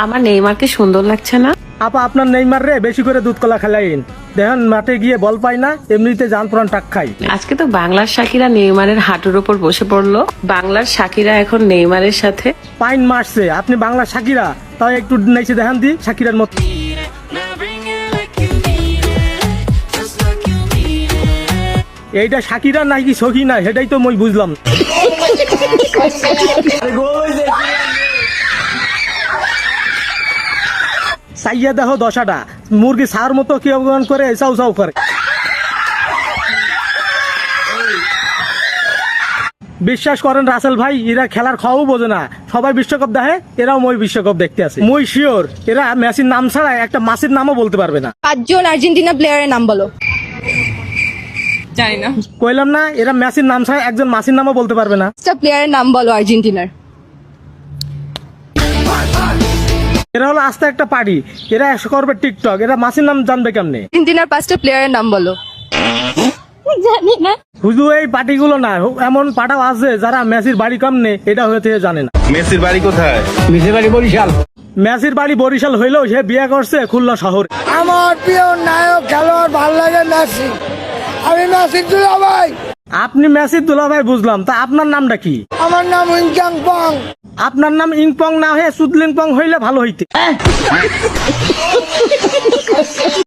আমার নেইমারকে সুন্দর লাগছে না? আপা আপনার নেইমার রে বেশি করে দুধ কলা খেলাইন, দেখেন মাঠে গিয়ে বল পাই না, এমনিতে জান প্রাণ টাক খাই। আজকে তো বাংলার শাকিরা নেইমারের হাঁটুর উপর বসে পড়লো। বাংলার শাকিরা এখন নেইমারের সাথে পাইন মারছে, আপনি বাংলা শাকিরা তাও একটু নাইছে দেখেন দি শাকিরার মতো। এইটা শাকিরা নাকি সখী না সেটাই তো মই বুঝলাম। চাইয়া দেখো দশাটা মুরগি সার মতো কি অবদান করে চাউ চাউ করে। বিশ্বাস করেন রাসেল ভাই, এরা খেলার খাওয়াও বোঝে না, সবাই বিশ্বকাপ দেখে, এরাও মই বিশ্বকাপ দেখতে আছে। মই শিওর এরা মেসির নাম ছাড়া একটা মাসির নামও বলতে পারবে না। 5 জন আর্জেন্টিনা প্লেয়ারের নাম বলো। জানি না। কইলাম না এরা মেসির নাম ছাড়া একজন মাসির নামও বলতে পারবে না। 5টা প্লেয়ারের নাম বলো আর্জেন্টিনার। এরা হলো আস্তে একটা পার্টি, এরা একশো করবে টিকটক, এরা মাসির নাম জানবে কেমনে? আর্জেন্টিনার 5টা প্লেয়ারের নাম বলো। জানি না। শুধু এই পার্টিগুলো না, এমন পাঠাও আছে যারা মেসির বাড়ি কেমনে এটা হয়ে জানে না। মেসির বাড়ি কোথায়? মেসির বাড়ি বরিশাল হইলেও সে বিয়ে করছে খুলনা শহরে। আমার প্রিয় নায়ক খেলোয়াড় ভাল লাগে মেসি, আমি মেসির দুলাভাই। আপনি মেসির দুলাভাই বুঝলাম, তা আপনার নামটা কি? আমার নাম ইংচাং পং। আপনার নাম ইংপং না হয়ে সুদলিং পং হইলে ভালো হইতে।